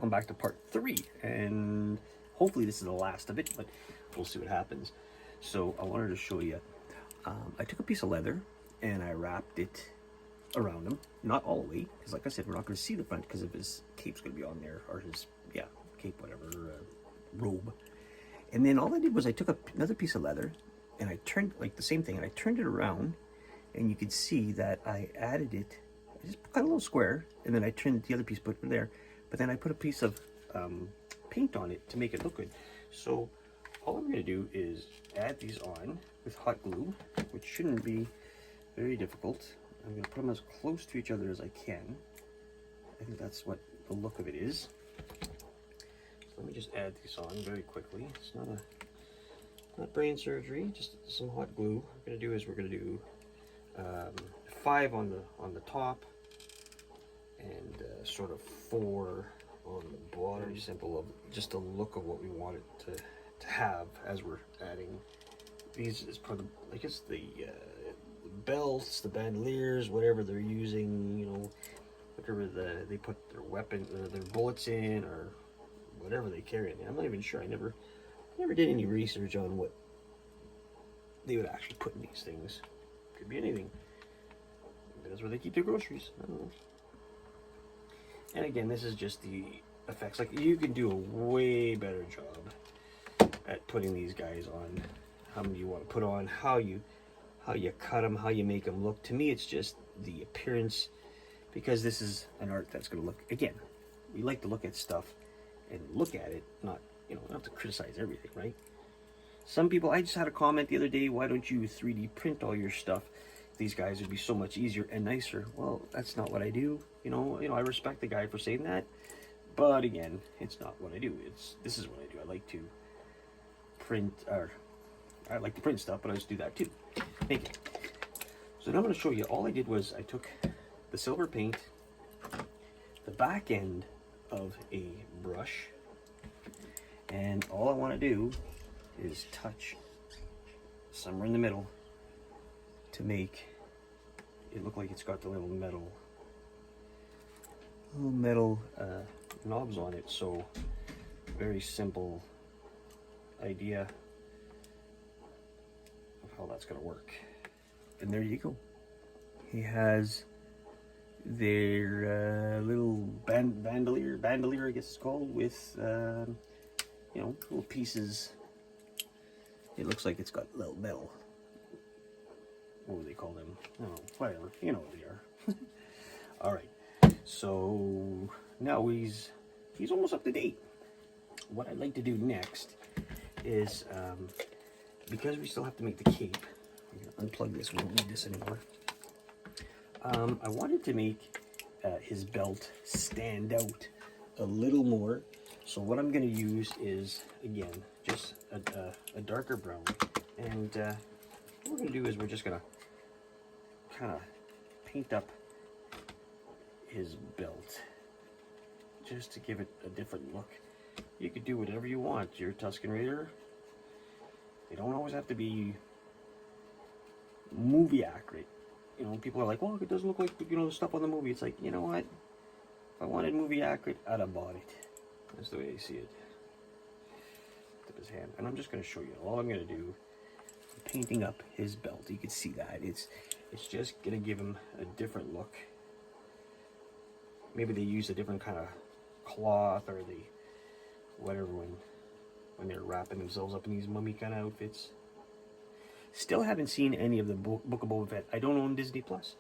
welcome back to part 3, and hopefully this is the last of it, but we'll see what happens. So I wanted to show you, I took a piece of leather and I wrapped it around him, not all the way, because like I said, we're not going to see the front because of his cape's going to be on there, or his, cape, whatever, robe. And then all I did was I took another piece of leather and I turned, like the same thing, and I turned it around, and you could see that I added it, I just cut a little square, and then I turned the other piece, put it there, but then I put a piece of paint on it to make it look good. So all I'm going to do is add these on with hot glue, which shouldn't be very difficult. I'm going to put them as close to each other as I can. I think that's what the look of it is. So let me just add these on very quickly. It's not brain surgery, just some hot glue. What we're going to do is we're going to do 5 on the top and sort of 4 on the bottom. Very simple, of just the look of what we want it to have as we're adding these. Is part of, I guess, the belts, the bandoliers, whatever they're using, you know, whatever they put their weapon, their bullets in, or whatever they carry in there. I'm not even sure. I never did any research on what they would actually put in these things. Could be anything. Maybe that's where they keep their groceries. I don't know. And again, this is just the effects. Like, you can do a way better job at putting these guys on. How many you want to put on, how you cut them, how you make them look. To me, it's just the appearance, because this is an art that's going to look, again, we like to look at stuff and look at it, not, you know, not to criticize everything, right? Some people, I just had a comment the other day, why don't you 3D print all your stuff? These guys would be so much easier and nicer. Well, that's not what I do. You know, I respect the guy for saying that, but again, it's not what I do. This is what I do. I like to print, or I like to print stuff, but I just do that too. Thank you. So now I'm going to show you. All I did was I took the silver paint, the back end of a brush, and all I want to do is touch somewhere in the middle to make it look like it's got the little metal knobs on it. So very simple idea of how that's going to work. And there you go. He has their little bandolier, I guess it's called, with you know, little pieces. It looks like it's got little metal, what do they call them? Oh, whatever. You know what they are. All right. So now he's almost up to date. What I'd like to do next is, because we still have to make the cape, I'm going to unplug this. We don't need this anymore. I wanted to make his belt stand out a little more. So what I'm going to use is, again, just a darker brown. And what we're going to do is we're just going to kind of paint up his belt just to give it a different look. You could do whatever you want. You're a Tusken Raider. They don't always have to be movie accurate. You know, people are like, well, it doesn't look like, you know, the stuff on the movie. It's like, you know what? If I wanted movie accurate, I'd have bought it. That's the way I see it. Tip his hand. And I'm just going to show you. All I'm going to do, painting up his belt. You can see that. It's just going to give him a different look. Maybe they use a different kind of cloth, or the whatever, when they're wrapping themselves up in these mummy kind of outfits. Still haven't seen any of the Book of Boba Fett. I don't own Disney Plus,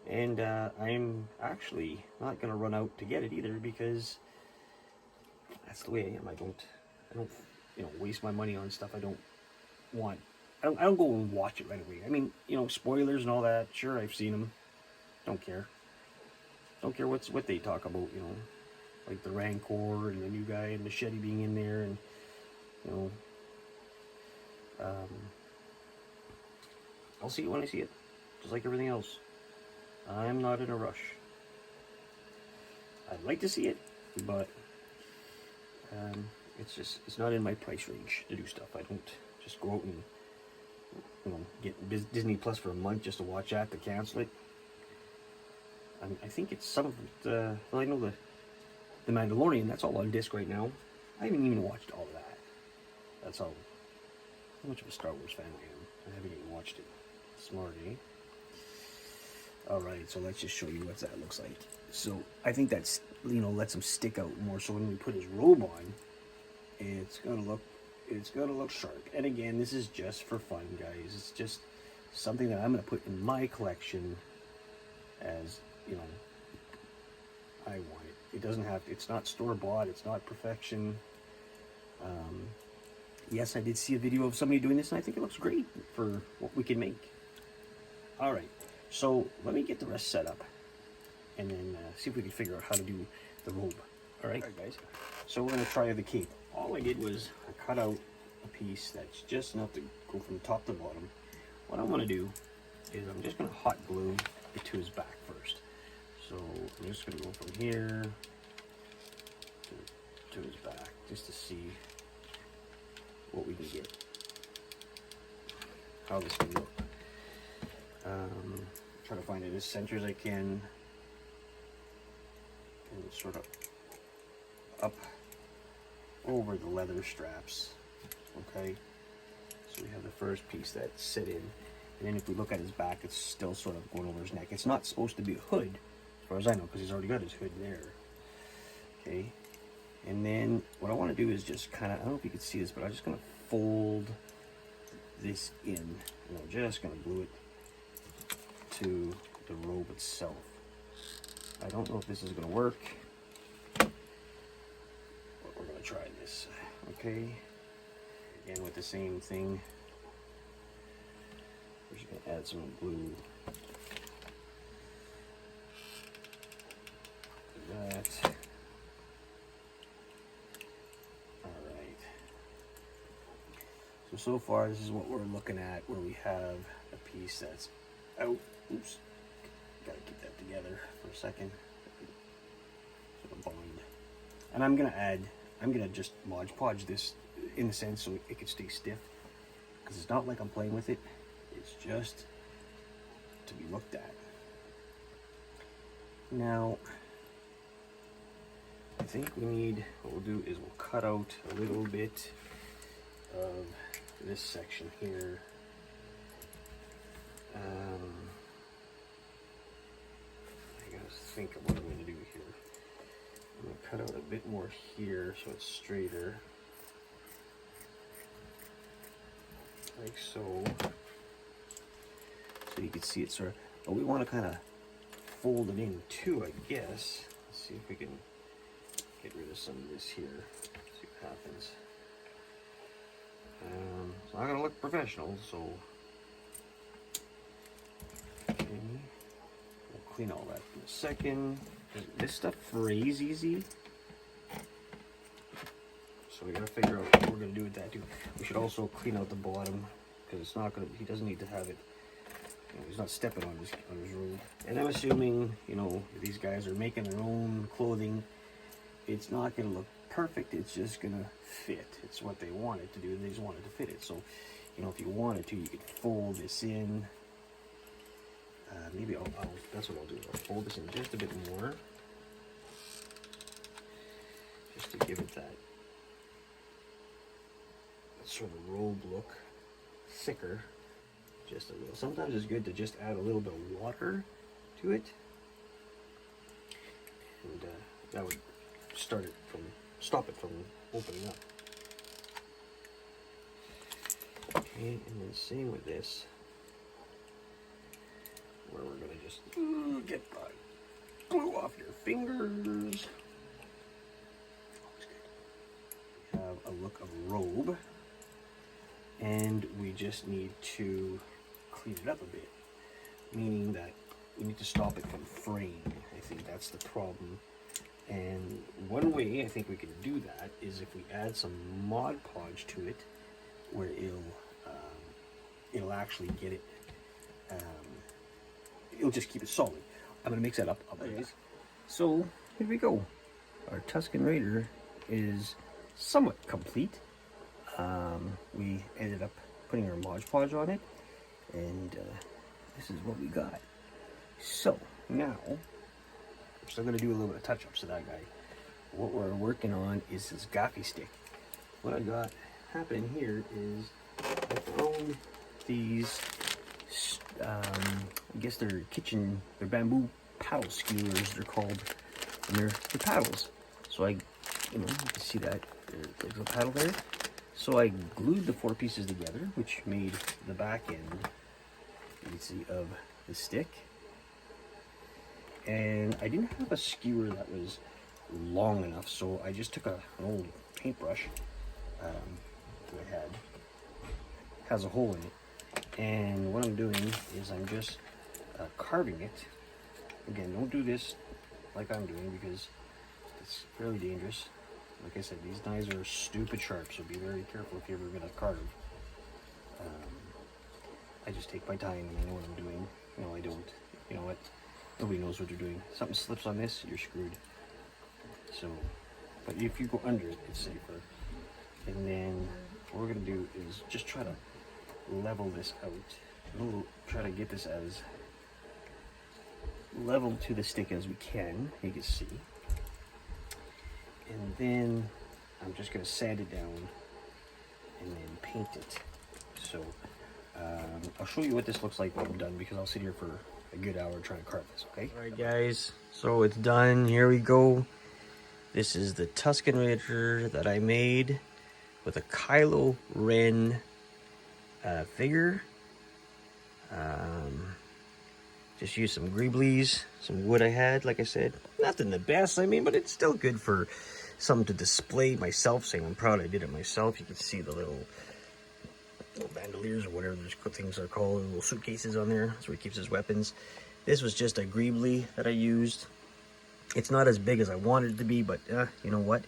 and I'm actually not going to run out to get it either, because that's the way I am. I don't you know, waste my money on stuff I don't want. I don't go and watch it right away. I mean, you know, spoilers and all that. Sure, I've seen them. Don't care. Don't care what they talk about. You know, like the Rancor and the new guy and the Machete being in there, and you know. I'll see it when I see it, just like everything else. I'm not in a rush. I'd like to see it, but it's not in my price range to do stuff. I don't just go out and, you know, get Disney Plus for a month just to watch that, to cancel it. I think it's some of it. Well, I know The Mandalorian, that's all on disc right now. I haven't even watched all of that. That's how much of a Star Wars fan I am. I haven't even watched it. Smart, eh? Alright, so let's just show you what that looks like. So I think that's, you know, lets him stick out more, so when we put his robe on, it's gonna look sharp. And again, this is just for fun, guys. It's just something that I'm gonna put in my collection as, you know, I want it. It doesn't have, it's not store-bought, it's not perfection. Yes, I did see a video of somebody doing this, and I think it looks great for what we can make. Alright, so let me get the rest set up, and then see if we can figure out how to do the robe. Alright, guys, so we're going to try the cape. All I did was I cut out a piece that's just enough to go from top to bottom. What I want to do is I'm just going to hot glue it to his back first. So I'm just going to go from here to his back, just to see what we can get, how this can look. Try to find it as center as I can, and sort of up over the leather straps. Okay, so we have the first piece that's set in, and then if we look at his back, it's still sort of going over his neck. It's not supposed to be a hood, as far as I know, because he's already got his hood there. Okay, and then what I want to do is just kind of, I don't know if you can see this, but I'm just going to fold this in, and I'm just going to glue it to the robe itself. I don't know if this is going to work, but we're going to try this. Okay, again with the same thing, we're just going to add some glue. That. Alright. So far this is what we're looking at, where we have a piece that's out. Oops. Gotta keep that together for a second. Sort of bind. And I'm gonna just Mod Podge this in a sense so it can stay stiff. Because it's not like I'm playing with it. It's just to be looked at. Now, I think we need, what we'll do is we'll cut out a little bit of this section here. I gotta think of what I'm gonna do here. I'm gonna cut out a bit more here so it's straighter. Like so. So you can see it sort of, but we want to kind of fold it in too, I guess. Let's see if we can get rid of some of this here. See what happens. It's not going to look professional, so okay. We'll clean all that in a second. This stuff frays easy, so we got to figure out what we're going to do with that too. We should also clean out the bottom because it's not going to. He doesn't need to have it. You know, he's not stepping on his robe. And I'm assuming, you know, these guys are making their own clothing. It's not going to look perfect. It's just going to fit. It's what they wanted to do. They just wanted to fit it. So, you know, if you wanted to, you could fold this in. Maybe that's what I'll do. I'll fold this in just a bit more, just to give it that sort of robe look, thicker. Just a little. Sometimes it's good to just add a little bit of water to it, and that would stop it from opening up. Okay, and then same with this, where we're gonna just get the glue off your fingers. We have a look of robe, and we just need to clean it up a bit, meaning that we need to stop it from fraying. I think that's the problem. And one way I think we can do that is if we add some Mod Podge to it, where it'll actually get it, it'll just keep it solid. I'm gonna mix that up. So here we go. Our Tusken Raider is somewhat complete. We ended up putting our Mod Podge on it, and this is what we got. So now we're still going to do a little bit of touch-ups to that guy. what we're working on is this gaffy stick. What I got happening here is I found these, I guess they're bamboo paddle skewers, they're called, and they're paddles. So you can see that there's a paddle there. So I glued the 4 pieces together, which made the back end, you can see, of the stick. And I didn't have a skewer that was long enough, so I just took an old paintbrush that I had. It has a hole in it. And what I'm doing is I'm just carving it. Again, don't do this like I'm doing because it's fairly dangerous. Like I said, these knives are stupid sharp, so be very careful if you're ever going to carve. I just take my time and I know what I'm doing. No, I don't. You know what? Nobody knows what they're doing. Something slips on this, you're screwed. So, but if you go under it, it's safer. And then what we're going to do is just try to level this out. We'll try to get this as level to the stick as we can, you can see. And then I'm just going to sand it down and then paint it. So I'll show you what this looks like when I'm done, because I'll sit here for a good hour trying to carve this, okay? Alright guys, so it's done. Here we go. This is the Tusken Raider that I made with a Kylo Ren figure. Just used some greeblies, some wood I had, like I said. Nothing the best, I mean, but it's still good for something to display myself, saying I'm proud I did it myself. You can see the little bandoliers or whatever those things are called, little suitcases on there. That's where he keeps his weapons. This was just a greebly that I used. It's not as big as I wanted it to be, but you know what?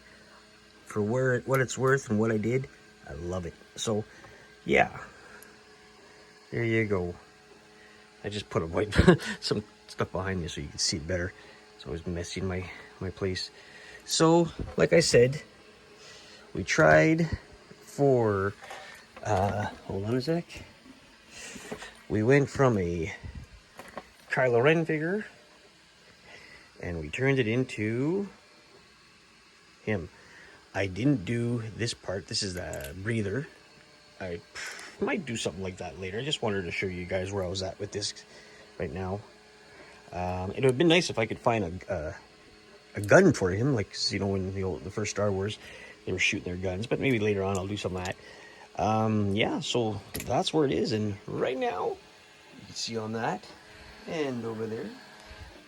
For what it's worth and what I did, I love it. So, yeah. There you go. I just put some stuff behind me so you can see it better. It's always messy in my place. So, like I said, we tried for, hold on a sec. We went from a Kylo Ren figure, and we turned it into him. I didn't do this part. This is the breather. I might do something like that later. I just wanted to show you guys where I was at with this right now. It would have been nice if I could find a gun for him, like, you know, when the first Star Wars, they were shooting their guns. But maybe later on I'll do some of that. Yeah, so that's where it is. And right now, you can see on that and over there,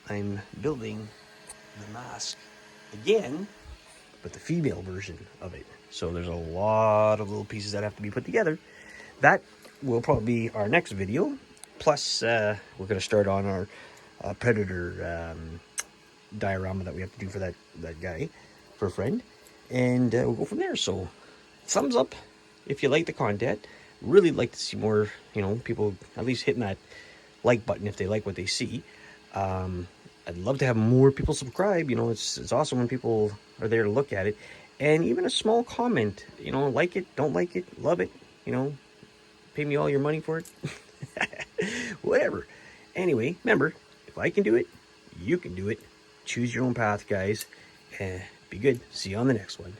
I'm building the mask again, but the female version of it. So there's a lot of little pieces that have to be put together. That will probably be our next video. Plus, we're going to start on our Predator diorama that we have to do for that guy, for a friend. And we'll go from there. So, thumbs up if you like the content. Really like to see more, you know, people at least hitting that like button if they like what they see. I'd love to have more people subscribe. You know, it's awesome when people are there to look at it. And even a small comment, you know, like it, don't like it, love it, you know, pay me all your money for it. Whatever. Anyway, remember, if I can do it, you can do it. Choose your own path, guys. Be good. See you on the next one.